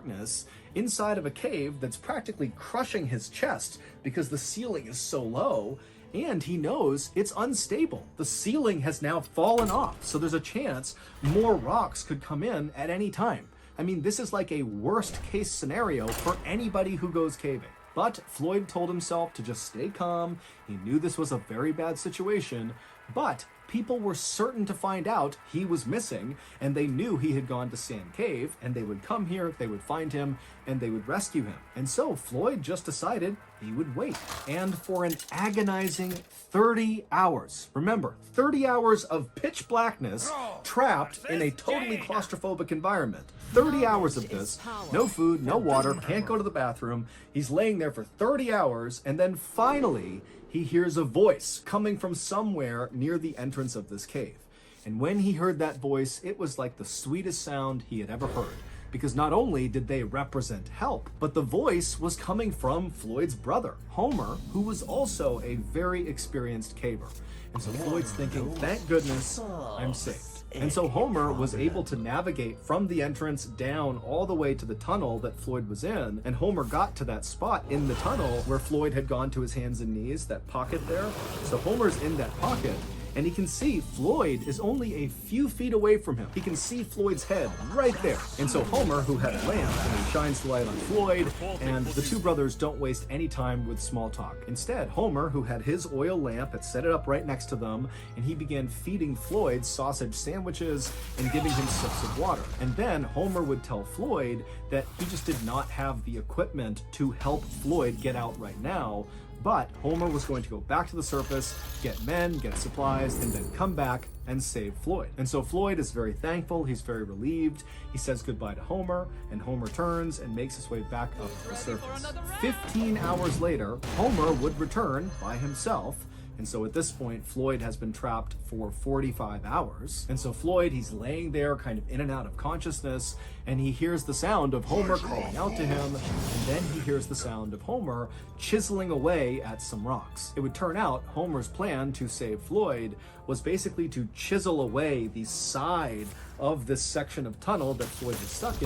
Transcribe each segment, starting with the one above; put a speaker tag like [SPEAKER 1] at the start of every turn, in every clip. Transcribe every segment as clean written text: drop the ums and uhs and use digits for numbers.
[SPEAKER 1] darkness inside of a cave that's practically crushing his chest because the ceiling is so low, and he knows it's unstable. The ceiling has now fallen off, so there's a chance more rocks could come in at any time. I mean, this is like a worst case scenario for anybody who goes caving. But Floyd told himself to just stay calm. He knew this was a very bad situation, but people were certain to find out he was missing, and they knew he had gone to Sand Cave, and they would come here, they would find him, and they would rescue him. And so Floyd just decided he would wait. And for an agonizing 30 hours, remember, 30 hours of pitch blackness, trapped in a totally claustrophobic environment. 30 hours of this, no food, no water, can't go to the bathroom. He's laying there for 30 hours, and then finally, he hears a voice coming from somewhere near the entrance of this cave. And when he heard that voice, it was like the sweetest sound he had ever heard. Because not only did they represent help, but the voice was coming from Floyd's brother, Homer, who was also a very experienced caver. And so Floyd's thinking, thank goodness, I'm safe. And so Homer was able to navigate from the entrance down all the way to the tunnel that Floyd was in, and Homer got to that spot in the tunnel where Floyd had gone to his hands and knees, that pocket there. So Homer's in that pocket, and he can see Floyd is only a few feet away from him. He can see Floyd's head right there. And so Homer, who had a lamp, and he shines the light on Floyd, and the two brothers don't waste any time with small talk. Instead, Homer, who had his oil lamp, had set it up right next to them, and he began feeding Floyd sausage sandwiches and giving him sips of water. And then Homer would tell Floyd that he just did not have the equipment to help Floyd get out right now, but Homer was going to go back to the surface, get men, get supplies, and then come back and save Floyd. And so Floyd is very thankful, he's very relieved, he says goodbye to Homer, and Homer turns and makes his way back up to the surface. 15 hours later, Homer would return by himself, and so at this point, Floyd has been trapped for 45 hours. And so Floyd, he's laying there kind of in and out of consciousness, and he hears the sound of Homer calling out to him, and then he hears the sound of Homer chiseling away at some rocks. It would turn out Homer's plan to save Floyd was basically to chisel away the side of this section of tunnel that Floyd was stuck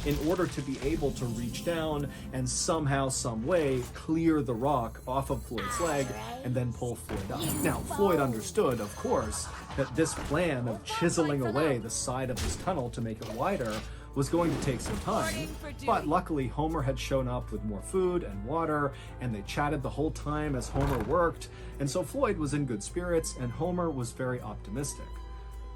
[SPEAKER 1] in order to be able to reach down and somehow, some way, clear the rock off of Floyd's leg and then pull Floyd up. Now, Floyd understood, of course, that this plan of chiseling away the side of this tunnel to make it wider was going to take some time, but luckily Homer had shown up with more food and water, and they chatted the whole time as Homer worked, and so Floyd was in good spirits and Homer was very optimistic.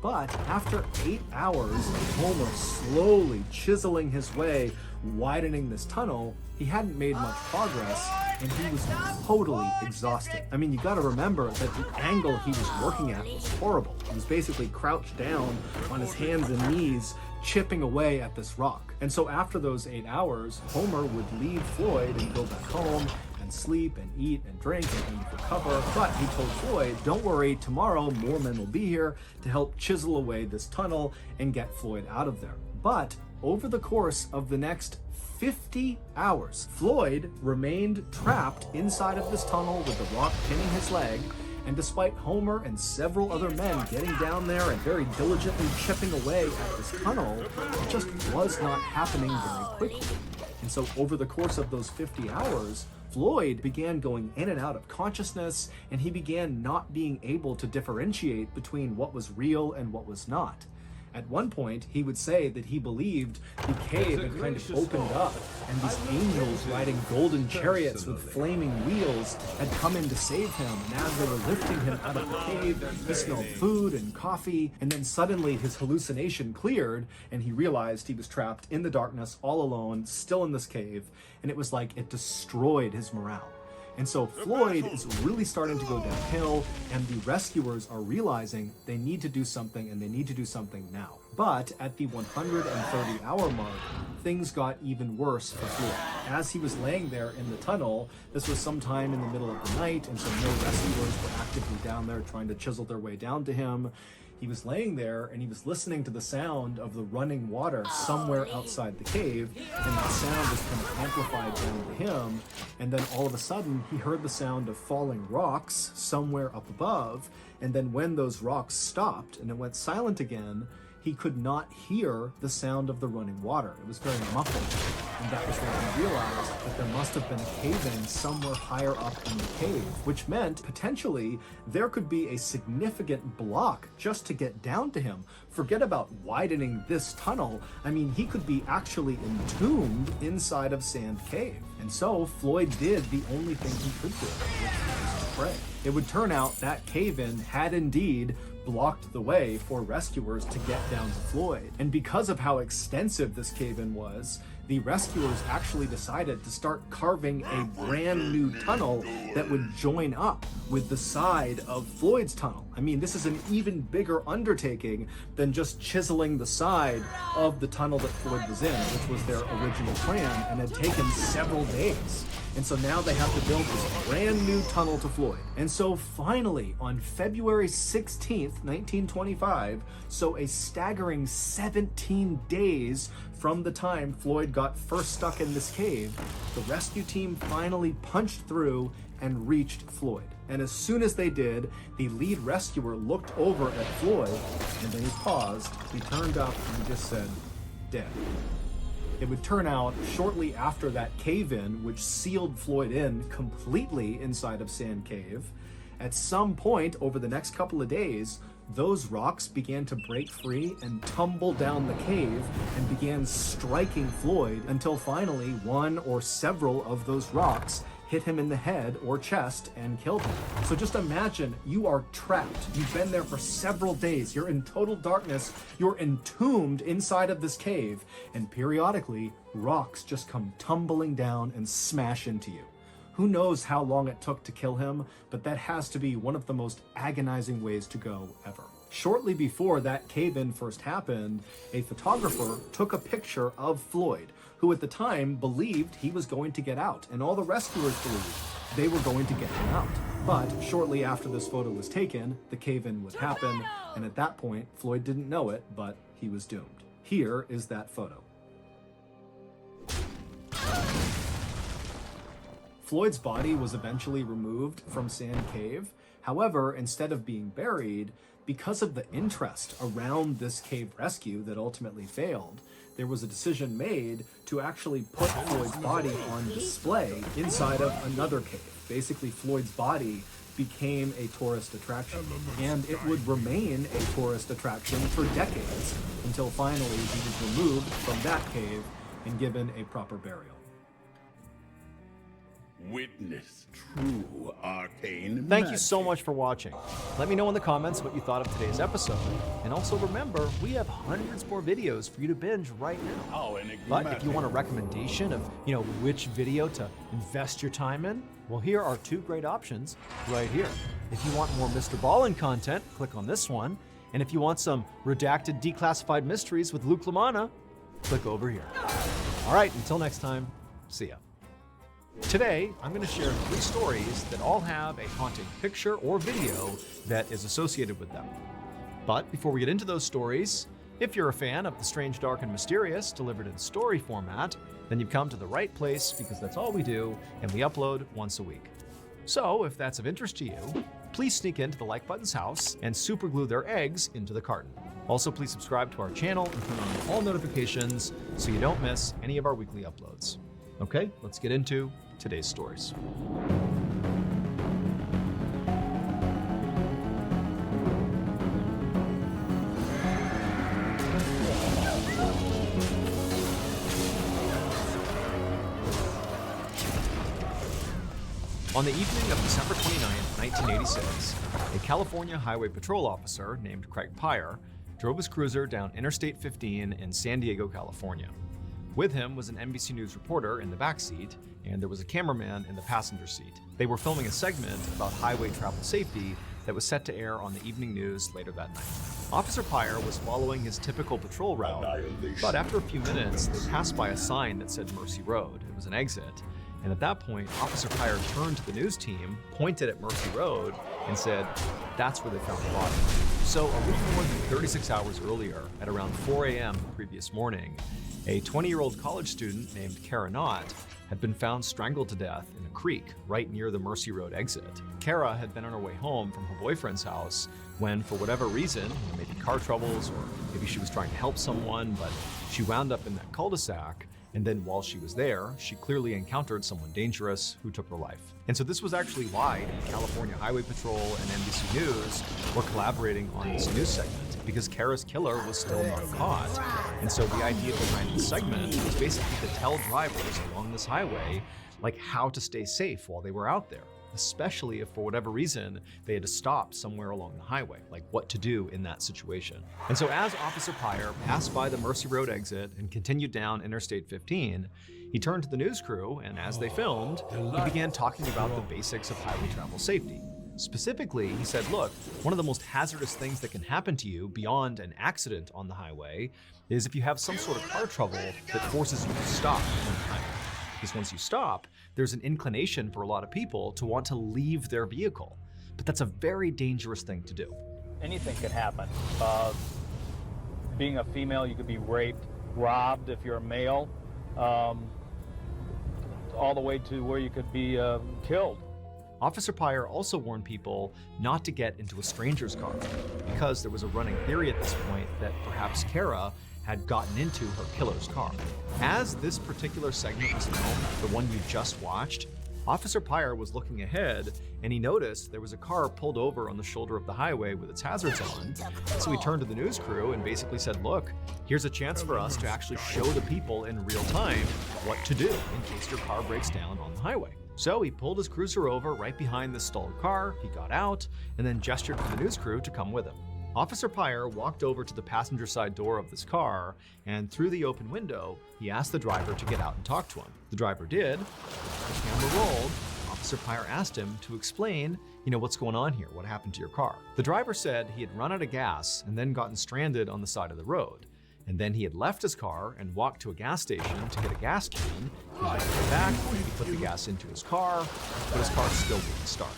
[SPEAKER 1] But after 8 hours of Homer slowly chiseling his way, widening this tunnel, he hadn't made much progress, and he was totally exhausted. I mean, you gotta remember that the angle he was working at was horrible. He was basically crouched down on his hands and knees, chipping away at this rock. And so after those 8 hours, Homer would leave Floyd and go back home and sleep and eat and drink and recover. But he told Floyd, don't worry, tomorrow more men will be here to help chisel away this tunnel and get Floyd out of there. But over the course of the next 50 hours, Floyd remained trapped inside of this tunnel with the rock pinning his leg. And despite Homer and several other men getting down there and very diligently chipping away at this tunnel, it just was not happening very quickly. And so over the course of those 50 hours, Floyd began going in and out of consciousness, and he began not being able to differentiate between what was real and what was not. At one point, he would say that he believed the cave had kind of opened up, and these angels riding golden chariots with flaming wheels had come in to save him. And as they were lifting him out of the cave, he smelled food and coffee, and then suddenly his hallucination cleared, and he realized he was trapped in the darkness, all alone, still in this cave, and it was like it destroyed his morale. And so Floyd is really starting to go downhill, and the rescuers are realizing they need to do something, and they need to do something now. But at the 130-hour mark, things got even worse for Floyd. As he was laying there in the tunnel, this was sometime in the middle of the night, and so no rescuers were actively down there trying to chisel their way down to him. He was laying there and he was listening to the sound of the running water somewhere outside the cave, and that sound was kind of amplified down to him. And then all of a sudden he heard the sound of falling rocks somewhere up above, and then when those rocks stopped and it went silent again, he could not hear the sound of the running water. It was very muffled. And that was when he realized that there must have been a cave-in somewhere higher up in the cave, which meant potentially there could be a significant block just to get down to him. Forget about widening this tunnel. I mean, he could be actually entombed inside of Sand Cave. And so Floyd did the only thing he could do, which was to pray. It would turn out that cave-in had indeed blocked the way for rescuers to get down to Floyd. And because of how extensive this cave-in was, the rescuers actually decided to start carving a brand new tunnel that would join up with the side of Floyd's tunnel. I mean, this is an even bigger undertaking than just chiseling the side of the tunnel that Floyd was in, which was their original plan and had taken several days. And so now they have to build this brand new tunnel to Floyd. And so finally, on February 16th, 1925, so a staggering 17 days from the time Floyd got first stuck in this cave, the rescue team finally punched through and reached Floyd. And as soon as they did, the lead rescuer looked over at Floyd, and then he paused, he turned up, and he just said, "Dead." It would turn out shortly after that cave-in, which sealed Floyd in completely inside of Sand Cave, at some point over the next couple of days, those rocks began to break free and tumble down the cave and began striking Floyd until finally one or several of those rocks hit him in the head or chest and killed him. So just imagine you are trapped. You've been there for several days. You're in total darkness. You're entombed inside of this cave, and periodically rocks just come tumbling down and smash into you. Who knows how long it took to kill him, but that has to be one of the most agonizing ways to go ever. Shortly before that cave-in first happened, a photographer took a picture of Floyd, who at the time believed he was going to get out, and all the rescuers believed they were going to get him out. But shortly after this photo was taken, the cave-in would happen, and at that point, Floyd didn't know it, but he was doomed. Here is that photo. Floyd's body was eventually removed from Sand Cave. However, instead of being buried, because of the interest around this cave rescue that ultimately failed, there was a decision made to actually put Floyd's body on display inside of another cave. Basically, Floyd's body became a tourist attraction, and it would remain a tourist attraction for decades until finally he was removed from that cave and given a proper burial.
[SPEAKER 2] Witness true arcane
[SPEAKER 3] Thank you so much for watching. Let me know in the comments what you thought of today's episode. And also remember, we have hundreds more videos for you to binge right now. But if you want a recommendation of, which video to invest your time in, well, here are two great options right here. If you want more Mr. Ballin content, click on this one. And if you want some redacted declassified mysteries with Luke LaManna, click over here. All right, until next time, see ya. Today, I'm going to share 3 stories that all have a haunting picture or video that is associated with them. But before we get into those stories, if you're a fan of the strange, dark, and mysterious delivered in story format, then you've come to the right place because that's all we do, and we upload once a week. So if that's of interest to you, please sneak into the like button's house and superglue their eggs into the carton. Also, please subscribe to our channel and turn on all notifications so you don't miss any of our weekly uploads. Okay, let's get into today's stories. On the evening of December 29, 1986, a California Highway Patrol officer named Craig Pyre drove his cruiser down Interstate 15 in San Diego, California. With him was an NBC News reporter in the back seat, and there was a cameraman in the passenger seat. They were filming a segment about highway travel safety that was set to air on the evening news later that night. Officer Pyre was following his typical patrol route, but after a few minutes, they passed by a sign that said Mercy Road. It was an exit, and at that point, Officer Pyre turned to the news team, pointed at Mercy Road, and said, "That's where they found the body." So a little more than 36 hours earlier, at around 4 a.m. the previous morning, a 20-year-old college student named Kara Knott had been found strangled to death in a creek right near the Mercy Road exit. Kara had been on her way home from her boyfriend's house when, for whatever reason, maybe car troubles or maybe she was trying to help someone, but she wound up in that cul-de-sac. And then while she was there, she clearly encountered someone dangerous who took her life. And so this was actually why the California Highway Patrol and NBC News were collaborating on this news segment, because Kara's killer was still not caught. And so the idea behind this segment was basically to tell drivers along this highway like how to stay safe while they were out there, especially if for whatever reason they had to stop somewhere along the highway, like what to do in that situation. And so as Officer Pyre passed by the Mercy Road exit and continued down Interstate 15, he turned to the news crew, and as they filmed, he began talking about the basics of highway travel safety. Specifically, he said, look, one of the most hazardous things that can happen to you beyond an accident on the highway is if you have some sort of car trouble that forces you to stop on the highway. Because once you stop, there's an inclination for a lot of people to want to leave their vehicle. But that's a very dangerous thing to do.
[SPEAKER 4] Anything could happen. Being a female, you could be raped, robbed if you're a male, all the way to where you could be killed.
[SPEAKER 3] Officer Pyre also warned people not to get into a stranger's car, because there was a running theory at this point that perhaps Kara had gotten into her killer's car. As this particular segment was filmed, the one you just watched, Officer Pyre was looking ahead and he noticed there was a car pulled over on the shoulder of the highway with its hazards on. So he turned to the news crew and basically said, look, here's a chance for us to actually show the people in real time what to do in case your car breaks down on the highway. So he pulled his cruiser over right behind the stalled car, he got out, and then gestured to the news crew to come with him. Officer Pyre walked over to the passenger side door of this car, and through the open window, he asked the driver to get out and talk to him. The driver did. The camera rolled. Officer Pyre asked him to explain, what's going on here? What happened to your car? The driver said he had run out of gas and then gotten stranded on the side of the road. And then he had left his car and walked to a gas station to get a gas can. He went back, he put the gas into his car, but his car still wouldn't start.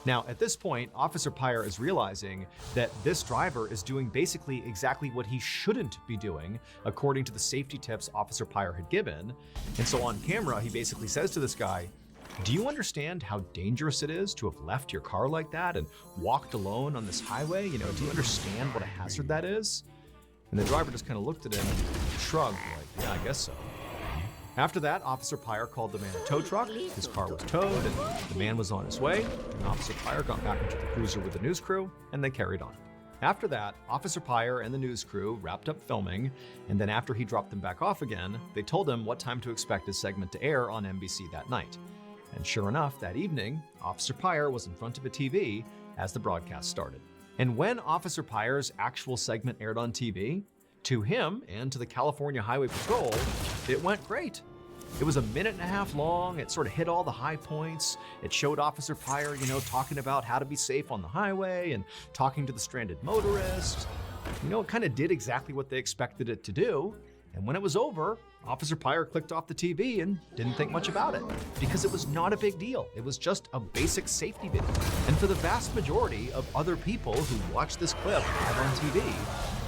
[SPEAKER 3] Now, at this point, Officer Pyre is realizing that this driver is doing basically exactly what he shouldn't be doing, according to the safety tips Officer Pyre had given. And so on camera, he basically says to this guy, do you understand how dangerous it is to have left your car like that and walked alone on this highway? Do you understand what a hazard that is? And the driver just kind of looked at him and shrugged, like, yeah, I guess so. After that, Officer Pyre called the man a tow truck. His car was towed, and the man was on his way. And Officer Pyre got back into the cruiser with the news crew, and they carried on. After that, Officer Pyre and the news crew wrapped up filming, and then after he dropped them back off again, they told him what time to expect his segment to air on NBC that night. And sure enough, that evening, Officer Pyre was in front of a TV as the broadcast started. And when Officer Pyre's actual segment aired on TV, to him and to the California Highway Patrol, it went great. It was a minute and a half long. It sort of hit all the high points. It showed Officer Pyre, talking about how to be safe on the highway and talking to the stranded motorist. It kind of did exactly what they expected it to do. And when it was over, Officer Pyre clicked off the TV and didn't think much about it, because it was not a big deal. It was just a basic safety video. And for the vast majority of other people who watched this clip live on TV,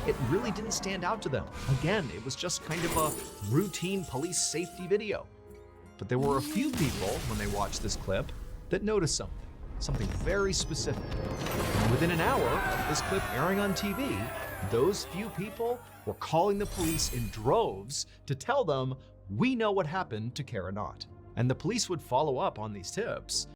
[SPEAKER 3] it really didn't stand out to them. Again, it was just kind of a routine police safety video. But there were a few people, when they watched this clip, that noticed something very specific. And within an hour of this clip airing on TV, those few people were calling the police in droves to tell them, we know what happened to Kara Knott. And the police would follow up on these tips